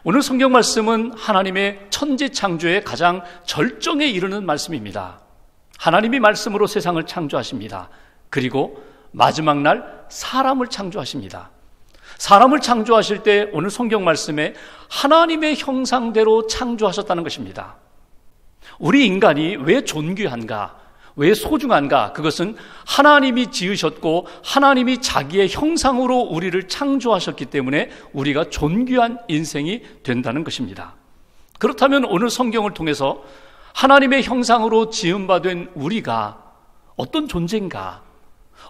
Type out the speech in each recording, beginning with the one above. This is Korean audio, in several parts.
오늘 성경 말씀은 하나님의 천지 창조의 가장 절정에 이르는 말씀입니다. 하나님이 말씀으로 세상을 창조하십니다. 그리고 마지막 날 사람을 창조하십니다. 사람을 창조하실 때 오늘 성경 말씀에 하나님의 형상대로 창조하셨다는 것입니다. 우리 인간이 왜 존귀한가? 왜 소중한가? 그것은 하나님이 지으셨고 하나님이 자기의 형상으로 우리를 창조하셨기 때문에 우리가 존귀한 인생이 된다는 것입니다. 그렇다면 오늘 성경을 통해서 하나님의 형상으로 지음받은 우리가 어떤 존재인가?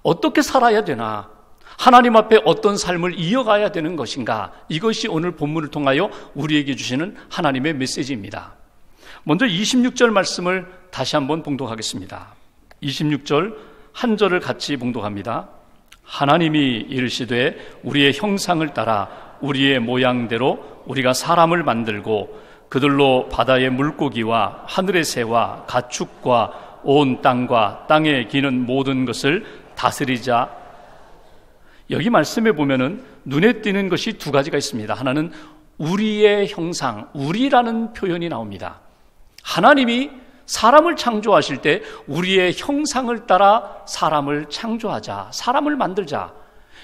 어떻게 살아야 되나? 하나님 앞에 어떤 삶을 이어가야 되는 것인가? 이것이 오늘 본문을 통하여 우리에게 주시는 하나님의 메시지입니다. 먼저 26절 말씀을 다시 한번 봉독하겠습니다. 26절 한 절을 같이 봉독합니다. 하나님이 이르시되 우리의 형상을 따라 우리의 모양대로 우리가 사람을 만들고 그들로 바다의 물고기와 하늘의 새와 가축과 온 땅과 땅에 기는 모든 것을 다스리자. 여기 말씀에 보면은 눈에 띄는 것이 두 가지가 있습니다. 하나는 우리의 형상, 우리라는 표현이 나옵니다. 하나님이 사람을 창조하실 때 우리의 형상을 따라 사람을 창조하자, 사람을 만들자.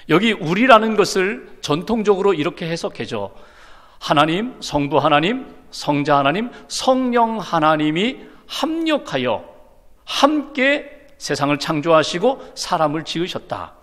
여기 우리라는 것을 전통적으로 이렇게 해석해줘. 하나님, 성부 하나님, 성자 하나님, 성령 하나님이 합력하여 함께 세상을 창조하시고 사람을 지으셨다.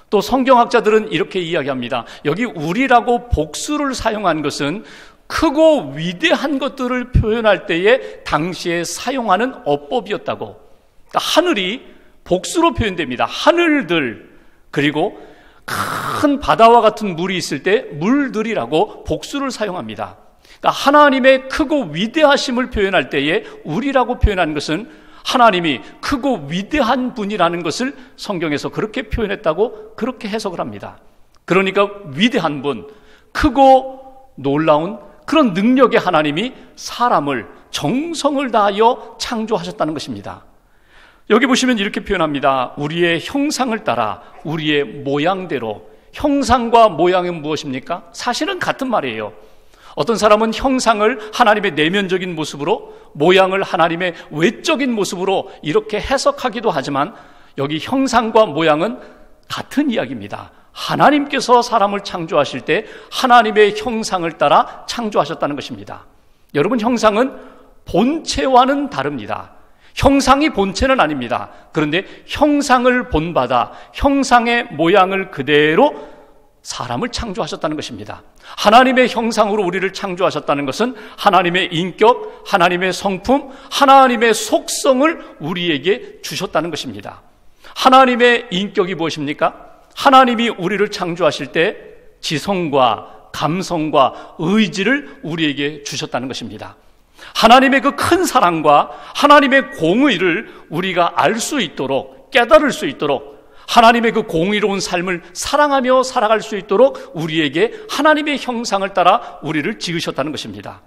또 성경학자들은 이렇게 이야기합니다. 여기 우리라고 복수를 사용한 것은 크고 위대한 것들을 표현할 때에 당시에 사용하는 어법이었다고. 그러니까 하늘이 복수로 표현됩니다. 하늘들, 그리고 큰 바다와 같은 물이 있을 때 물들이라고 복수를 사용합니다. 그러니까 하나님의 크고 위대하심을 표현할 때에 우리라고 표현한 것은 하나님이 크고 위대한 분이라는 것을 성경에서 그렇게 표현했다고 그렇게 해석을 합니다. 그러니까 위대한 분, 크고 놀라운 그런 능력의 하나님이 사람을 정성을 다하여 창조하셨다는 것입니다. 여기 보시면 이렇게 표현합니다. 우리의 형상을 따라 우리의 모양대로. 형상과 모양은 무엇입니까? 사실은 같은 말이에요. 어떤 사람은 형상을 하나님의 내면적인 모습으로, 모양을 하나님의 외적인 모습으로 이렇게 해석하기도 하지만 여기 형상과 모양은 같은 이야기입니다. 하나님께서 사람을 창조하실 때 하나님의 형상을 따라 창조하셨다는 것입니다. 여러분, 형상은 본체와는 다릅니다. 형상이 본체는 아닙니다. 그런데 형상을 본받아 형상의 모양을 그대로 사람을 창조하셨다는 것입니다. 하나님의 형상으로 우리를 창조하셨다는 것은 하나님의 인격, 하나님의 성품, 하나님의 속성을 우리에게 주셨다는 것입니다. 하나님의 인격이 무엇입니까? 하나님이 우리를 창조하실 때 지성과 감성과 의지를 우리에게 주셨다는 것입니다. 하나님의 그 큰 사랑과 하나님의 공의를 우리가 알 수 있도록, 깨달을 수 있도록, 하나님의 그 공의로운 삶을 사랑하며 살아갈 수 있도록 우리에게 하나님의 형상을 따라 우리를 지으셨다는 것입니다.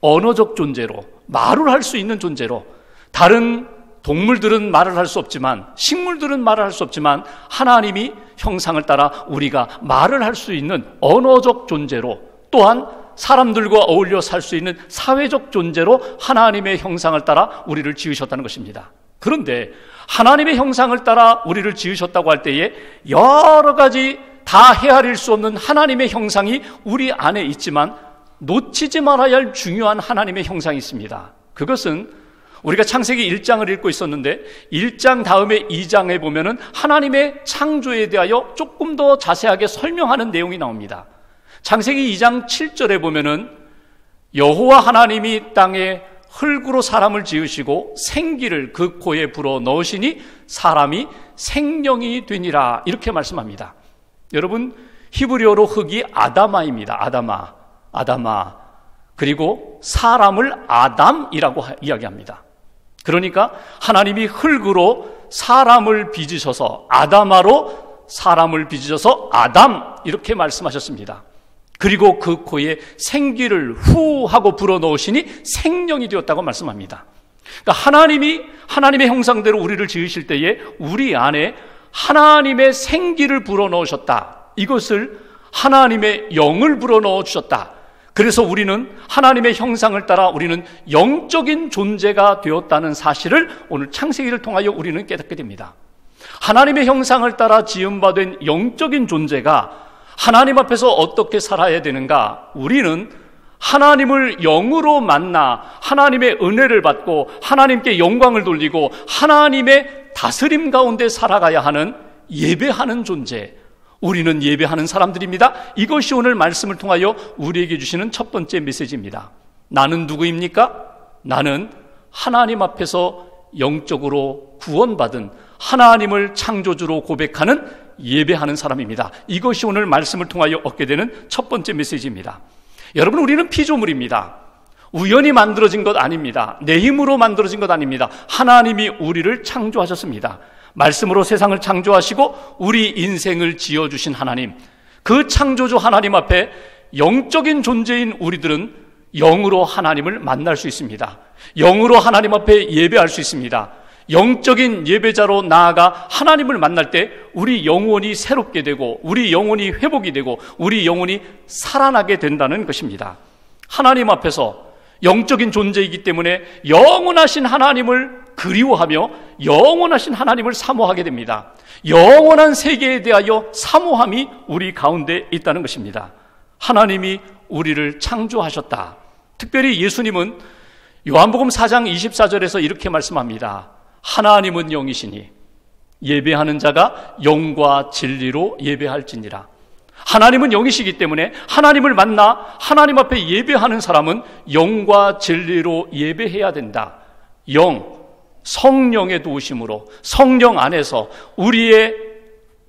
언어적 존재로, 말을 할 수 있는 존재로, 다른 동물들은 말을 할 수 없지만, 식물들은 말을 할 수 없지만 하나님이 형상을 따라 우리가 말을 할 수 있는 언어적 존재로, 또한 사람들과 어울려 살 수 있는 사회적 존재로 하나님의 형상을 따라 우리를 지으셨다는 것입니다. 그런데 하나님의 형상을 따라 우리를 지으셨다고 할 때에 여러 가지 다 헤아릴 수 없는 하나님의 형상이 우리 안에 있지만 놓치지 말아야 할 중요한 하나님의 형상이 있습니다. 그것은 우리가 창세기 1장을 읽고 있었는데 1장 다음에 2장에 보면은 하나님의 창조에 대하여 조금 더 자세하게 설명하는 내용이 나옵니다. 창세기 2장 7절에 보면은 여호와 하나님이 땅에 흙으로 사람을 지으시고 생기를 그 코에 불어 넣으시니 사람이 생명이 되니라, 이렇게 말씀합니다. 여러분, 히브리어로 흙이 아다마입니다. 아다마. 그리고 사람을 아담이라고 이야기합니다. 그러니까 하나님이 흙으로 사람을 빚으셔서, 아다마로 사람을 빚으셔서 아담, 이렇게 말씀하셨습니다. 그리고 그 코에 생기를 후 하고 불어넣으시니 생명이 되었다고 말씀합니다. 그러니까 하나님의 형상대로 우리를 지으실 때에 우리 안에 하나님의 생기를 불어넣으셨다. 이것을 하나님의 영을 불어넣어 주셨다. 그래서 우리는 하나님의 형상을 따라 우리는 영적인 존재가 되었다는 사실을 오늘 창세기를 통하여 우리는 깨닫게 됩니다. 하나님의 형상을 따라 지음받은 영적인 존재가 하나님 앞에서 어떻게 살아야 되는가? 우리는 하나님을 영으로 만나 하나님의 은혜를 받고 하나님께 영광을 돌리고 하나님의 다스림 가운데 살아가야 하는 예배하는 존재, 우리는 예배하는 사람들입니다. 이것이 오늘 말씀을 통하여 우리에게 주시는 첫 번째 메시지입니다. 나는 누구입니까? 나는 하나님 앞에서 영적으로 구원받은 하나님을 창조주로 고백하는 예배하는 사람입니다. 이것이 오늘 말씀을 통하여 얻게 되는 첫 번째 메시지입니다. 여러분, 우리는 피조물입니다. 우연히 만들어진 것 아닙니다. 내 힘으로 만들어진 것 아닙니다. 하나님이 우리를 창조하셨습니다. 말씀으로 세상을 창조하시고 우리 인생을 지어주신 하나님, 그 창조주 하나님 앞에 영적인 존재인 우리들은 영으로 하나님을 만날 수 있습니다. 영으로 하나님 앞에 예배할 수 있습니다. 영적인 예배자로 나아가 하나님을 만날 때 우리 영혼이 새롭게 되고 우리 영혼이 회복이 되고 우리 영혼이 살아나게 된다는 것입니다. 하나님 앞에서 영적인 존재이기 때문에 영원하신 하나님을 그리워하며 영원하신 하나님을 사모하게 됩니다. 영원한 세계에 대하여 사모함이 우리 가운데 있다는 것입니다. 하나님이 우리를 창조하셨다. 특별히 예수님은 요한복음 4장 24절에서 이렇게 말씀합니다. 하나님은 영이시니 예배하는 자가 영과 진리로 예배할지니라. 하나님은 영이시기 때문에 하나님을 만나 하나님 앞에 예배하는 사람은 영과 진리로 예배해야 된다. 성령의 도우심으로 성령 안에서 우리의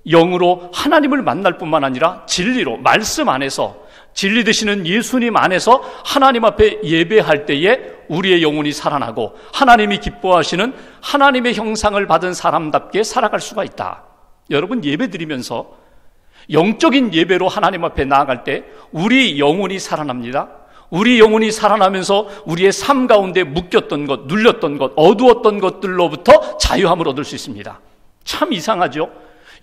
영으로 하나님을 만날 뿐만 아니라 진리로 말씀 안에서 진리 되시는 예수님 안에서 하나님 앞에 예배할 때에 우리의 영혼이 살아나고 하나님이 기뻐하시는 하나님의 형상을 받은 사람답게 살아갈 수가 있다. 여러분, 예배 드리면서 영적인 예배로 하나님 앞에 나아갈 때 우리 영혼이 살아납니다. 우리 영혼이 살아나면서 우리의 삶 가운데 묶였던 것, 눌렸던 것, 어두웠던 것들로부터 자유함을 얻을 수 있습니다. 참 이상하죠?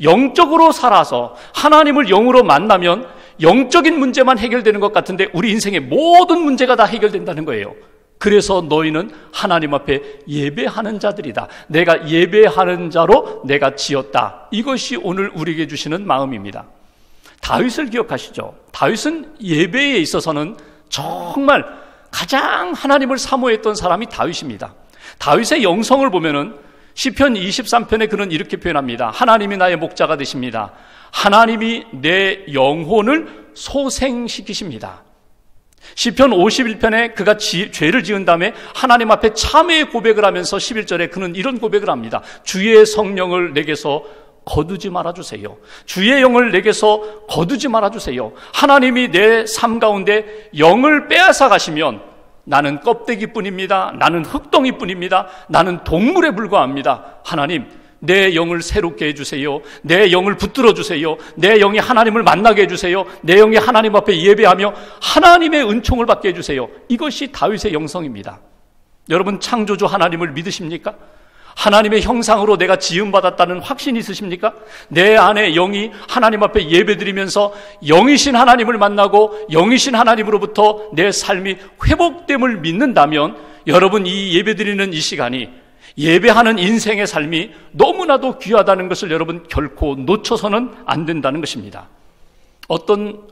영적으로 살아서 하나님을 영으로 만나면 영적인 문제만 해결되는 것 같은데 우리 인생의 모든 문제가 다 해결된다는 거예요. 그래서 너희는 하나님 앞에 예배하는 자들이다. 내가 예배하는 자로 내가 지었다. 이것이 오늘 우리에게 주시는 마음입니다. 다윗을 기억하시죠? 다윗은 예배에 있어서는 정말 가장 하나님을 사모했던 사람이 다윗입니다. 다윗의 영성을 보면은 시편 23편에 그는 이렇게 표현합니다. 하나님이 나의 목자가 되십니다. 하나님이 내 영혼을 소생시키십니다. 시편 51편에 그가 죄를 지은 다음에 하나님 앞에 참회의 고백을 하면서 11절에 그는 이런 고백을 합니다. 주의 성령을 내게서 거두지 말아주세요. 주의 영을 내게서 거두지 말아주세요. 하나님이 내 삶 가운데 영을 빼앗아 가시면 나는 껍데기뿐입니다. 나는 흙덩이뿐입니다. 나는 동물에 불과합니다. 하나님, 내 영을 새롭게 해주세요. 내 영을 붙들어 주세요. 내 영이 하나님을 만나게 해주세요. 내 영이 하나님 앞에 예배하며 하나님의 은총을 받게 해주세요. 이것이 다윗의 영성입니다. 여러분, 창조주 하나님을 믿으십니까? 하나님의 형상으로 내가 지음받았다는 확신이 있으십니까? 내 안에 영이 하나님 앞에 예배드리면서 영이신 하나님을 만나고 영이신 하나님으로부터 내 삶이 회복됨을 믿는다면 여러분, 이 예배드리는 이 시간이, 예배하는 인생의 삶이 너무나도 귀하다는 것을 여러분 결코 놓쳐서는 안 된다는 것입니다. 어떤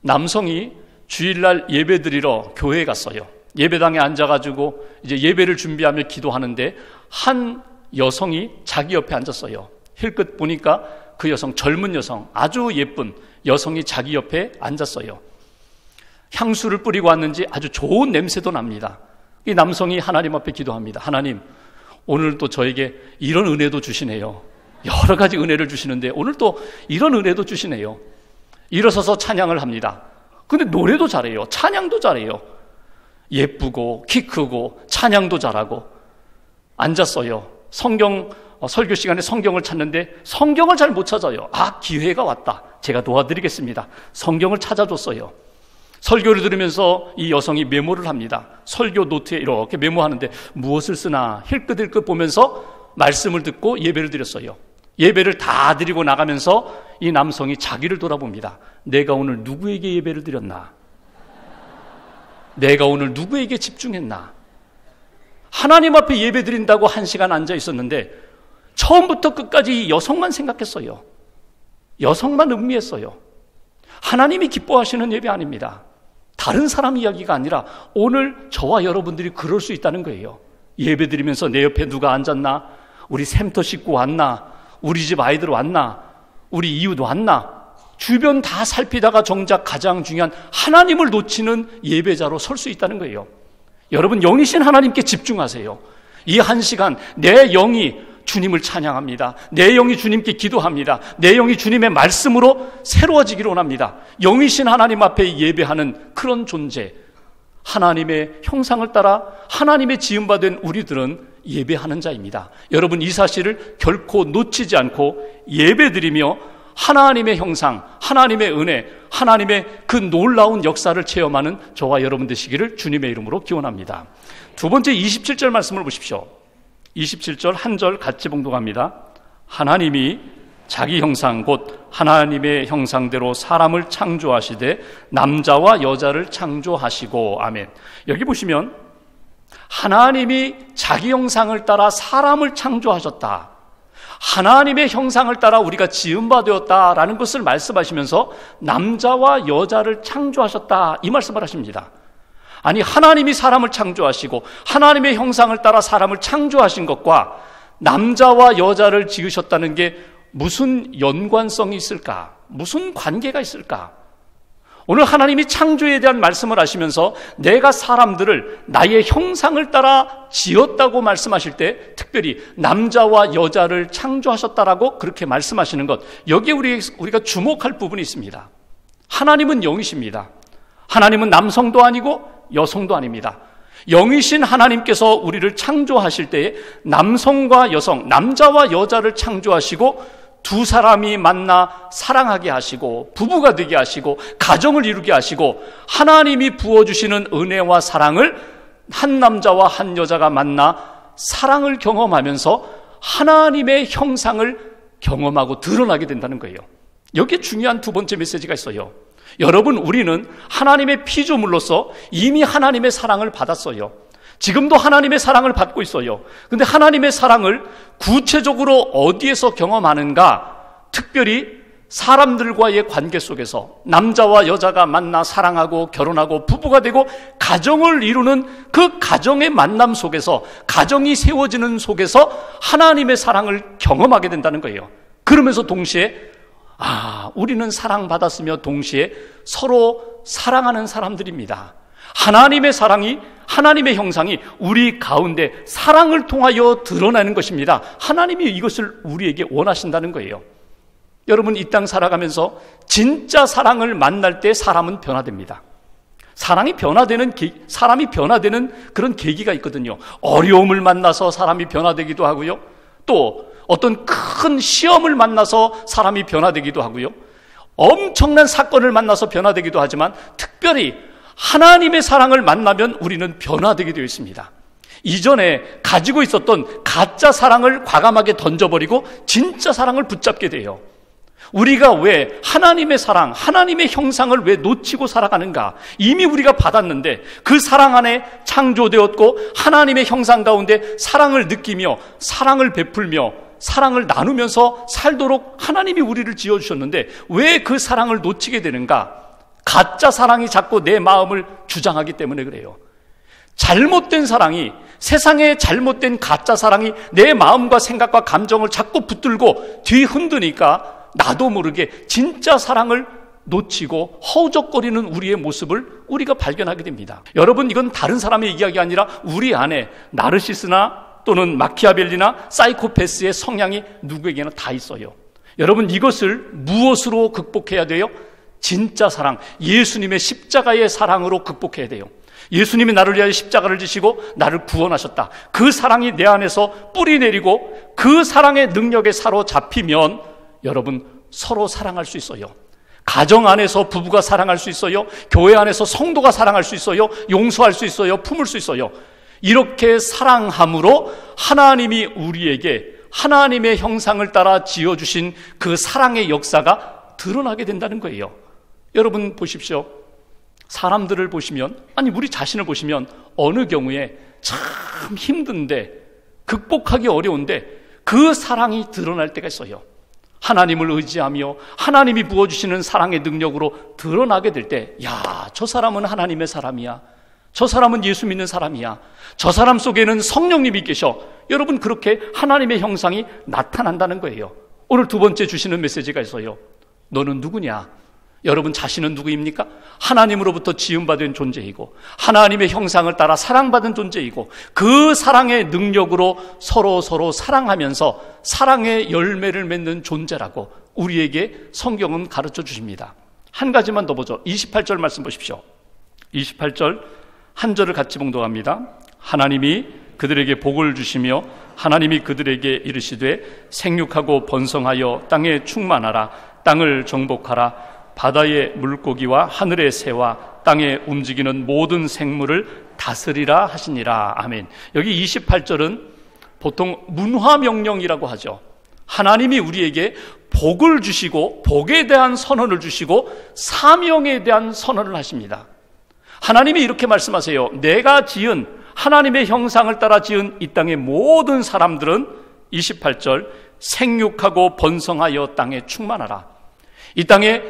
남성이 주일날 예배드리러 교회에 갔어요. 예배당에 앉아가지고 이제 예배를 준비하며 기도하는데 한 여성이 자기 옆에 앉았어요. 힐끗 보니까 그 여성, 젊은 여성, 아주 예쁜 여성이 자기 옆에 앉았어요. 향수를 뿌리고 왔는지 아주 좋은 냄새도 납니다. 이 남성이 하나님 앞에 기도합니다. 하나님, 오늘 또 저에게 이런 은혜도 주시네요. 여러 가지 은혜를 주시는데 오늘 또 이런 은혜도 주시네요. 일어서서 찬양을 합니다. 근데 노래도 잘해요. 찬양도 잘해요. 예쁘고 키 크고 찬양도 잘하고 앉았어요. 성경 설교 시간에 성경을 찾는데 성경을 잘 못 찾아요. 기회가 왔다. 제가 도와드리겠습니다. 성경을 찾아줬어요. 설교를 들으면서 이 여성이 메모를 합니다. 설교 노트에 이렇게 메모하는데 무엇을 쓰나 힐끗힐끗 보면서 말씀을 듣고 예배를 드렸어요. 예배를 다 드리고 나가면서 이 남성이 자기를 돌아봅니다. 내가 오늘 누구에게 예배를 드렸나? 내가 오늘 누구에게 집중했나? 하나님 앞에 예배 드린다고 1시간 앉아 있었는데 처음부터 끝까지 이 여성만 생각했어요. 여성만 음미했어요. 하나님이 기뻐하시는 예배 아닙니다. 다른 사람 이야기가 아니라 오늘 저와 여러분들이 그럴 수 있다는 거예요. 예배 드리면서 내 옆에 누가 앉았나? 우리 샘터 식구 왔나? 우리 집 아이들 왔나? 우리 이웃 왔나? 주변 다 살피다가 정작 가장 중요한 하나님을 놓치는 예배자로 설 수 있다는 거예요. 여러분, 영이신 하나님께 집중하세요. 이 1시간 내 영이 주님을 찬양합니다. 내 영이 주님께 기도합니다. 내 영이 주님의 말씀으로 새로워지기를 원합니다. 영이신 하나님 앞에 예배하는 그런 존재, 하나님의 형상을 따라 하나님의 지음받은 우리들은 예배하는 자입니다. 여러분, 이 사실을 결코 놓치지 않고 예배드리며 하나님의 형상, 하나님의 은혜, 하나님의 그 놀라운 역사를 체험하는 저와 여러분 되시기를 주님의 이름으로 기원합니다. 두 번째 27절 말씀을 보십시오. 27절 한 절 같이 봉독합니다. 하나님이 자기 형상 곧 하나님의 형상대로 사람을 창조하시되 남자와 여자를 창조하시고. 아멘. 여기 보시면 하나님이 자기 형상을 따라 사람을 창조하셨다. 하나님의 형상을 따라 우리가 지음바 되었다라는 것을 말씀하시면서 남자와 여자를 창조하셨다, 이 말씀을 하십니다. 아니, 하나님이 사람을 창조하시고 하나님의 형상을 따라 사람을 창조하신 것과 남자와 여자를 지으셨다는 게 무슨 연관성이 있을까? 무슨 관계가 있을까? 오늘 하나님이 창조에 대한 말씀을 하시면서 내가 사람들을 나의 형상을 따라 지었다고 말씀하실 때 특별히 남자와 여자를 창조하셨다라고 그렇게 말씀하시는 것, 여기에 우리가 주목할 부분이 있습니다. 하나님은 영이십니다. 하나님은 남성도 아니고 여성도 아닙니다. 영이신 하나님께서 우리를 창조하실 때에 남성과 여성, 남자와 여자를 창조하시고 두 사람이 만나 사랑하게 하시고 부부가 되게 하시고 가정을 이루게 하시고 하나님이 부어주시는 은혜와 사랑을 한 남자와 한 여자가 만나 사랑을 경험하면서 하나님의 형상을 경험하고 드러나게 된다는 거예요. 여기에 중요한 두 번째 메시지가 있어요. 여러분, 우리는 하나님의 피조물로서 이미 하나님의 사랑을 받았어요. 지금도 하나님의 사랑을 받고 있어요. 근데 하나님의 사랑을 구체적으로 어디에서 경험하는가? 특별히 사람들과의 관계 속에서 남자와 여자가 만나 사랑하고 결혼하고 부부가 되고 가정을 이루는 그 가정의 만남 속에서, 가정이 세워지는 속에서 하나님의 사랑을 경험하게 된다는 거예요. 그러면서 동시에 우리는 사랑받았으며 동시에 서로 사랑하는 사람들입니다. 하나님의 사랑이, 하나님의 형상이 우리 가운데 사랑을 통하여 드러나는 것입니다. 하나님이 이것을 우리에게 원하신다는 거예요. 여러분, 이 땅 살아가면서 진짜 사랑을 만날 때 사람은 변화됩니다. 사람이 변화되는 그런 계기가 있거든요. 어려움을 만나서 사람이 변화되기도 하고요. 또 어떤 큰 시험을 만나서 사람이 변화되기도 하고요. 엄청난 사건을 만나서 변화되기도 하지만 특별히 하나님의 사랑을 만나면 우리는 변화되게 되어 있습니다. 이전에 가지고 있었던 가짜 사랑을 과감하게 던져버리고 진짜 사랑을 붙잡게 돼요. 우리가 왜 하나님의 사랑, 하나님의 형상을 왜 놓치고 살아가는가? 이미 우리가 받았는데 그 사랑 안에 창조되었고 하나님의 형상 가운데 사랑을 느끼며 사랑을 베풀며 사랑을 나누면서 살도록 하나님이 우리를 지어주셨는데 왜 그 사랑을 놓치게 되는가? 가짜 사랑이 자꾸 내 마음을 주장하기 때문에 그래요. 잘못된 사랑이, 세상의 잘못된 가짜 사랑이 내 마음과 생각과 감정을 자꾸 붙들고 뒤흔드니까 나도 모르게 진짜 사랑을 놓치고 허우적거리는 우리의 모습을 우리가 발견하게 됩니다. 여러분, 이건 다른 사람의 이야기가 아니라 우리 안에 나르시스나 또는 마키아벨리나 사이코패스의 성향이 누구에게나 다 있어요. 여러분, 이것을 무엇으로 극복해야 돼요? 진짜 사랑, 예수님의 십자가의 사랑으로 극복해야 돼요. 예수님이 나를 위하여 십자가를 지시고 나를 구원하셨다. 그 사랑이 내 안에서 뿌리 내리고 그 사랑의 능력에 사로잡히면 여러분 서로 사랑할 수 있어요. 가정 안에서 부부가 사랑할 수 있어요. 교회 안에서 성도가 사랑할 수 있어요. 용서할 수 있어요. 품을 수 있어요. 이렇게 사랑함으로 하나님이 우리에게 하나님의 형상을 따라 지어주신 그 사랑의 역사가 드러나게 된다는 거예요. 여러분 보십시오. 사람들을 보시면, 아니 우리 자신을 보시면 어느 경우에 참 힘든데 극복하기 어려운데 그 사랑이 드러날 때가 있어요. 하나님을 의지하며 하나님이 부어주시는 사랑의 능력으로 드러나게 될 때, 야, 저 사람은 하나님의 사람이야. 저 사람은 예수 믿는 사람이야. 저 사람 속에는 성령님이 계셔. 여러분 그렇게 하나님의 형상이 나타난다는 거예요. 오늘 두 번째 주시는 메시지가 있어요. 너는 누구냐? 여러분 자신은 누구입니까? 하나님으로부터 지음받은 존재이고 하나님의 형상을 따라 사랑받은 존재이고 그 사랑의 능력으로 서로 사랑하면서 사랑의 열매를 맺는 존재라고 우리에게 성경은 가르쳐 주십니다. 한 가지만 더 보죠. 28절 말씀 보십시오. 28절 한 절을 같이 봉독합니다. 하나님이 그들에게 복을 주시며 하나님이 그들에게 이르시되 생육하고 번성하여 땅에 충만하라. 땅을 정복하라. 바다의 물고기와 하늘의 새와 땅에 움직이는 모든 생물을 다스리라 하시니라. 아멘. 여기 28절은 보통 문화명령이라고 하죠. 하나님이 우리에게 복을 주시고 복에 대한 선언을 주시고 사명에 대한 선언을 하십니다. 하나님이 이렇게 말씀하세요. 내가 지은 하나님의 형상을 따라 지은 이 땅의 모든 사람들은 28절 생육하고 번성하여 땅에 충만하라. 이 땅에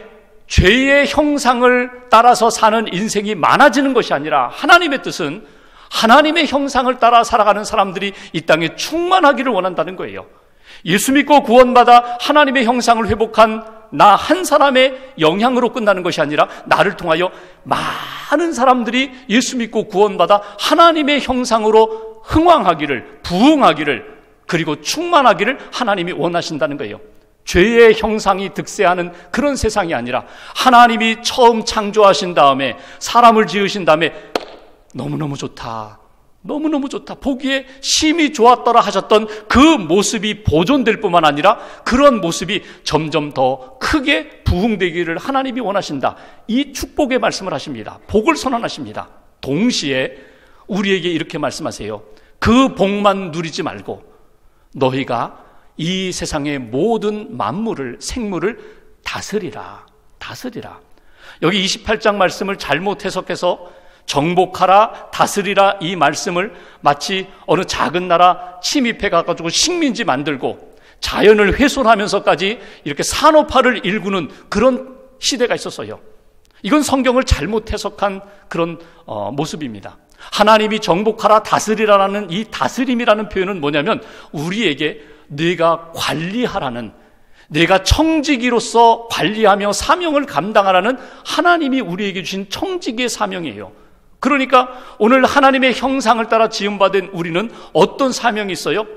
죄의 형상을 따라서 사는 인생이 많아지는 것이 아니라 하나님의 뜻은 하나님의 형상을 따라 살아가는 사람들이 이 땅에 충만하기를 원한다는 거예요. 예수 믿고 구원받아 하나님의 형상을 회복한 나 한 사람의 영향으로 끝나는 것이 아니라 나를 통하여 많은 사람들이 예수 믿고 구원받아 하나님의 형상으로 흥왕하기를, 부흥하기를, 그리고 충만하기를 하나님이 원하신다는 거예요. 죄의 형상이 득세하는 그런 세상이 아니라 하나님이 처음 창조하신 다음에 사람을 지으신 다음에 너무너무 좋다, 너무너무 좋다, 보기에 심히 좋았더라 하셨던 그 모습이 보존될 뿐만 아니라 그런 모습이 점점 더 크게 부흥되기를 하나님이 원하신다. 이 축복의 말씀을 하십니다. 복을 선언하십니다. 동시에 우리에게 이렇게 말씀하세요. 그 복만 누리지 말고 너희가 이 세상의 모든 만물을, 생물을 다스리라. 다스리라. 여기 28장 말씀을 잘못 해석해서 정복하라, 다스리라 이 말씀을 마치 어느 작은 나라 침입해 가지고 식민지 만들고 자연을 훼손하면서까지 이렇게 산업화를 일구는 그런 시대가 있었어요. 이건 성경을 잘못 해석한 그런 모습입니다. 하나님이 정복하라, 다스리라라는 이 다스림이라는 표현은 뭐냐면 우리에게 네가 관리하라는, 내가 청지기로서 관리하며 사명을 감당하라는 하나님이 우리에게 주신 청지기의 사명이에요. 그러니까 오늘 하나님의 형상을 따라 지음받은 우리는 어떤 사명이 있어요?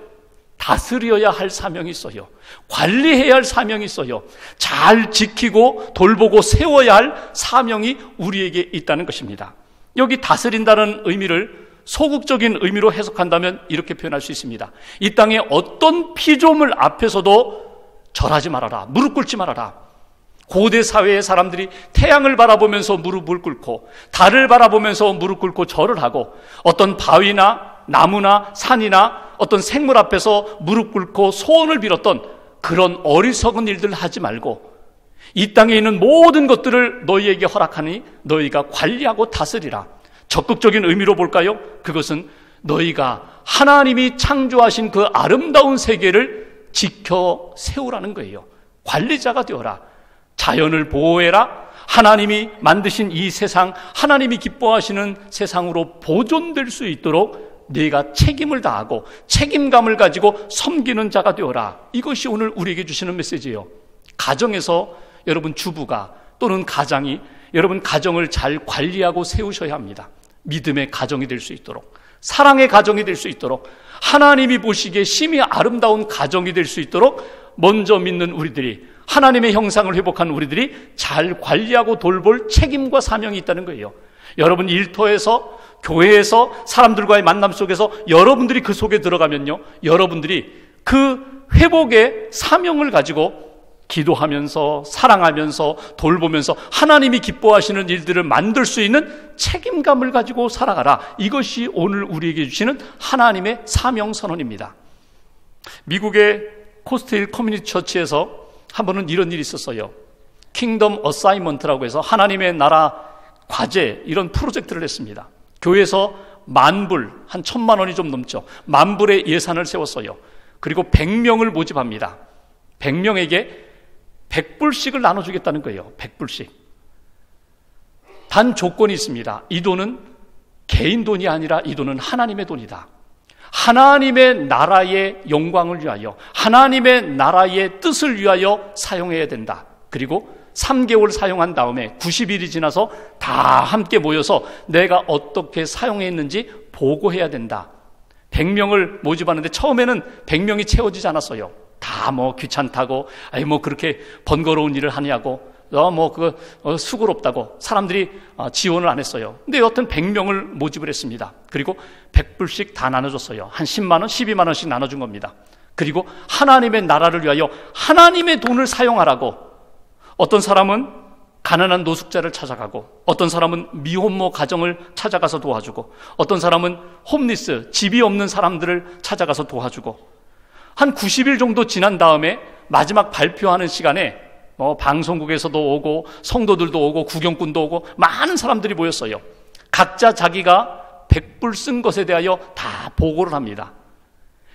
다스려야 할 사명이 있어요. 관리해야 할 사명이 있어요. 잘 지키고 돌보고 세워야 할 사명이 우리에게 있다는 것입니다. 여기 다스린다는 의미를 소극적인 의미로 해석한다면 이렇게 표현할 수 있습니다. 이 땅에 어떤 피조물 앞에서도 절하지 말아라, 무릎 꿇지 말아라. 고대 사회의 사람들이 태양을 바라보면서 무릎을 꿇고 달을 바라보면서 무릎 꿇고 절을 하고 어떤 바위나 나무나 산이나 어떤 생물 앞에서 무릎 꿇고 소원을 빌었던 그런 어리석은 일들 하지 말고 이 땅에 있는 모든 것들을 너희에게 허락하니 너희가 관리하고 다스리라. 적극적인 의미로 볼까요? 그것은 너희가 하나님이 창조하신 그 아름다운 세계를 지켜 세우라는 거예요. 관리자가 되어라. 자연을 보호해라. 하나님이 만드신 이 세상, 하나님이 기뻐하시는 세상으로 보존될 수 있도록 네가 책임을 다하고 책임감을 가지고 섬기는 자가 되어라. 이것이 오늘 우리에게 주시는 메시지예요. 가정에서 여러분 주부가 또는 가장이 여러분 가정을 잘 관리하고 세우셔야 합니다. 믿음의 가정이 될 수 있도록, 사랑의 가정이 될 수 있도록, 하나님이 보시기에 심히 아름다운 가정이 될 수 있도록 먼저 믿는 우리들이 하나님의 형상을 회복한 우리들이 잘 관리하고 돌볼 책임과 사명이 있다는 거예요. 여러분 일터에서, 교회에서, 사람들과의 만남 속에서 여러분들이 그 속에 들어가면요, 여러분들이 그 회복의 사명을 가지고 기도하면서, 사랑하면서, 돌보면서 하나님이 기뻐하시는 일들을 만들 수 있는 책임감을 가지고 살아가라. 이것이 오늘 우리에게 주시는 하나님의 사명 선언입니다. 미국의 코스트힐 커뮤니티 처치에서 한 번은 이런 일이 있었어요. 킹덤 어사이먼트라고 해서 하나님의 나라 과제, 이런 프로젝트를 했습니다. 교회에서 만불, 한 1,000만 원이 좀 넘죠. 만불의 예산을 세웠어요. 그리고 100명을 모집합니다. 100명에게 100불씩을 나눠주겠다는 거예요. 100불씩. 단 조건이 있습니다. 이 돈은 개인 돈이 아니라 이 돈은 하나님의 돈이다. 하나님의 나라의 영광을 위하여, 하나님의 나라의 뜻을 위하여 사용해야 된다. 그리고 3개월 사용한 다음에 90일이 지나서 다 함께 모여서 내가 어떻게 사용했는지 보고해야 된다. 100명을 모집하는데 처음에는 100명이 채워지지 않았어요. 다 귀찮다고, 그렇게 번거로운 일을 하냐고, 수고롭다고 사람들이 지원을 안 했어요. 근데 여하튼 100명을 모집을 했습니다. 그리고 100불씩 다 나눠줬어요. 한 10만 원, 12만 원씩 나눠준 겁니다. 그리고 하나님의 나라를 위하여 하나님의 돈을 사용하라고. 어떤 사람은 가난한 노숙자를 찾아가고, 어떤 사람은 미혼모 가정을 찾아가서 도와주고, 어떤 사람은 홈리스, 집이 없는 사람들을 찾아가서 도와주고, 한 90일 정도 지난 다음에 마지막 발표하는 시간에 방송국에서도 오고 성도들도 오고 구경꾼도 오고 많은 사람들이 모였어요. 각자 자기가 100불 쓴 것에 대하여 다 보고를 합니다.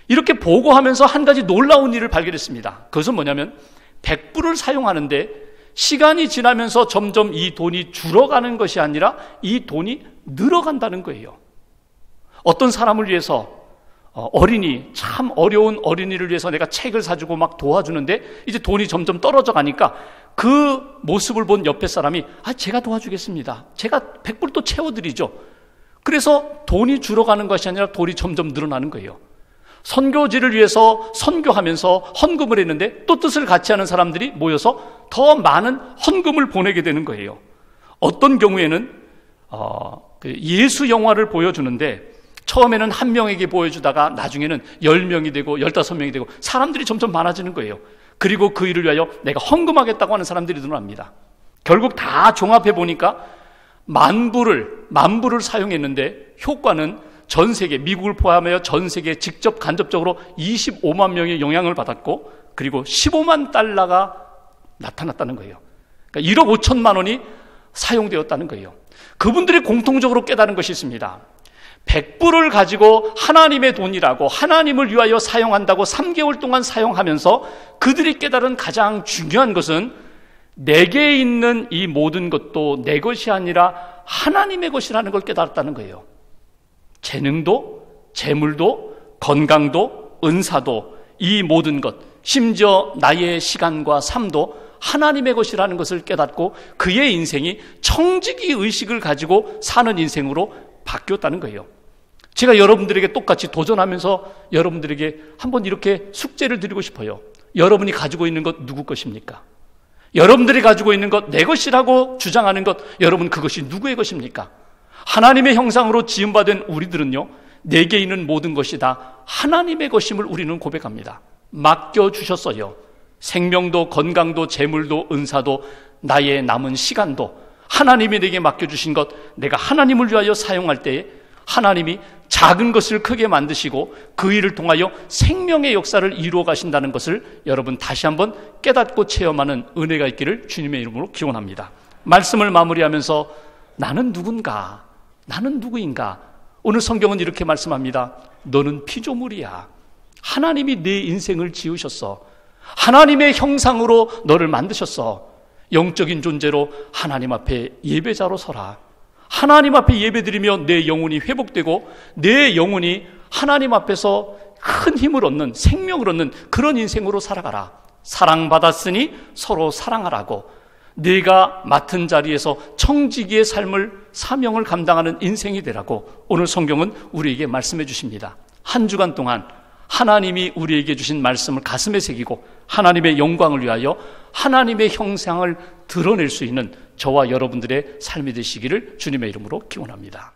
이렇게 보고하면서 한 가지 놀라운 일을 발견했습니다. 그것은 뭐냐면 100불을 사용하는데 시간이 지나면서 점점 이 돈이 줄어가는 것이 아니라 이 돈이 늘어간다는 거예요. 어떤 사람을 위해서 어린이, 참 어려운 어린이를 위해서 내가 책을 사주고 막 도와주는데 이제 돈이 점점 떨어져 가니까 그 모습을 본 옆에 사람이 제가 도와주겠습니다. 제가 100불 또 채워드리죠. 그래서 돈이 줄어가는 것이 아니라 돈이 점점 늘어나는 거예요. 선교지를 위해서 선교하면서 헌금을 했는데 또 뜻을 같이 하는 사람들이 모여서 더 많은 헌금을 보내게 되는 거예요. 어떤 경우에는 예수 영화를 보여주는데 처음에는 한 명에게 보여주다가 나중에는 10명이 되고 15명이 되고 사람들이 점점 많아지는 거예요. 그리고 그 일을 위하여 내가 헌금하겠다고 하는 사람들이 늘어납니다. 결국 다 종합해 보니까 만불을 사용했는데 효과는 전 세계, 미국을 포함하여 전 세계에 직접 간접적으로 25만 명의 영향을 받았고, 그리고 15만 달러가 나타났다는 거예요. 그러니까 1억 5천만 원이 사용되었다는 거예요. 그분들이 공통적으로 깨달은 것이 있습니다. 100불을 가지고 하나님의 돈이라고, 하나님을 위하여 사용한다고 3개월 동안 사용하면서 그들이 깨달은 가장 중요한 것은 내게 있는 이 모든 것도 내 것이 아니라 하나님의 것이라는 걸 깨달았다는 거예요. 재능도, 재물도, 건강도, 은사도, 이 모든 것, 심지어 나의 시간과 삶도 하나님의 것이라는 것을 깨닫고 그의 인생이 청지기 의식을 가지고 사는 인생으로 바뀌었다는 거예요. 제가 여러분들에게 똑같이 도전하면서 여러분들에게 한번 이렇게 숙제를 드리고 싶어요. 여러분이 가지고 있는 것 누구 것입니까? 여러분들이 가지고 있는 것 내 것이라고 주장하는 것, 여러분 그것이 누구의 것입니까? 하나님의 형상으로 지음받은 우리들은요, 내게 있는 모든 것이 다 하나님의 것임을 우리는 고백합니다. 맡겨주셨어요. 생명도, 건강도, 재물도, 은사도, 나의 남은 시간도 하나님이 내게 맡겨주신 것, 내가 하나님을 위하여 사용할 때에 하나님이 작은 것을 크게 만드시고 그 일을 통하여 생명의 역사를 이루어 가신다는 것을 여러분 다시 한번 깨닫고 체험하는 은혜가 있기를 주님의 이름으로 기원합니다. 말씀을 마무리하면서 나는 누군가? 나는 누구인가? 오늘 성경은 이렇게 말씀합니다. 너는 피조물이야. 하나님이 내 인생을 지으셨어. 하나님의 형상으로 너를 만드셨어. 영적인 존재로 하나님 앞에 예배자로 서라. 하나님 앞에 예배드리며 내 영혼이 회복되고 내 영혼이 하나님 앞에서 큰 힘을 얻는, 생명을 얻는 그런 인생으로 살아가라. 사랑받았으니 서로 사랑하라고. 네가 맡은 자리에서 청지기의 삶을, 사명을 감당하는 인생이 되라고 오늘 성경은 우리에게 말씀해 주십니다. 한 주간 동안 하나님이 우리에게 주신 말씀을 가슴에 새기고 하나님의 영광을 위하여 하나님의 형상을 드러낼 수 있는 저와 여러분들의 삶이 되시기를 주님의 이름으로 기원합니다.